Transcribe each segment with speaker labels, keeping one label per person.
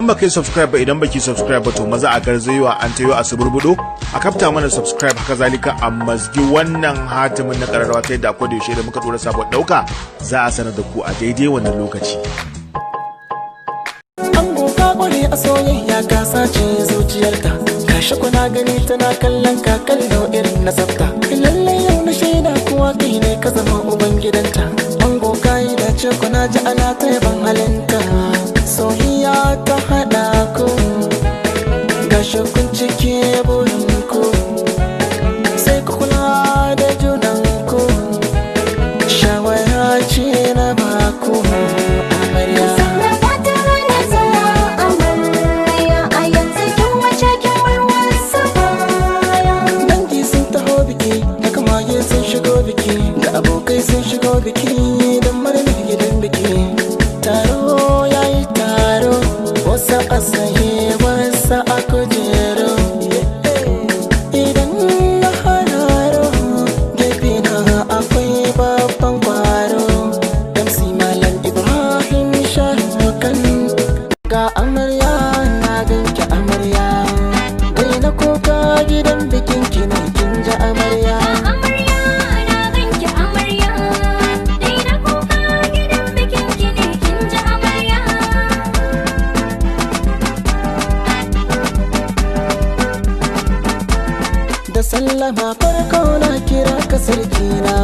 Speaker 1: baka yi subscribe ba, idan baki subscribe ba to maza a garzayewa an tayo a suburbudo a kafta mana subscribe, haka zalika a mazgi wannan hatimin na kararrawa ta yadda akwai da yaushe da muka tura sabon dauka za a sanar da ku a daidai wannan lokaci.
Speaker 2: Kware a soyayya ka sace zuciyarka, gashi kuna gani tana kallon ka kallo irin na tsafta. Lallai yau na shaida kuwa kai ne ka zama uban gidanta. Ango kayi dace kuna ji ana ta yaban halinka, soyayya ta haɗa ku, gashi kun cike burinku, sai ku kula da junanku, shawara ce na baku amarya. Da abokai sun shigo biki don murnar gidan biki, taro ya yi taro, wasu a saye wasu a kujeru. Idan na hararo gefe na akwai babban kwaro, MC Malam Ibrahim Sharukan. Ga amarya na ganki amarya, dai na koka gidan bikin kina kin ji amarya. Da sallama farko na kira ka sarkina,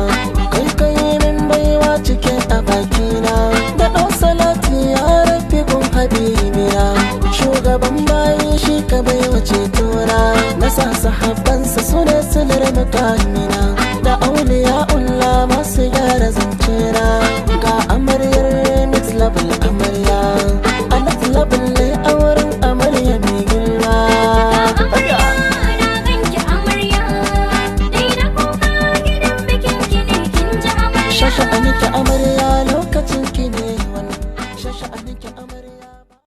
Speaker 2: kai kai min baiwa cike a bakina, da ɗau salati ya rafi gun habibina, shugaban bayi shi ka baiwa cetona, na sa sahabbansa su ne silar mukamina, da auliya ulla masu gyara zancena. Ga amaryar next level amarya, a next level ne a wurin amarya mai girma. Shasha anike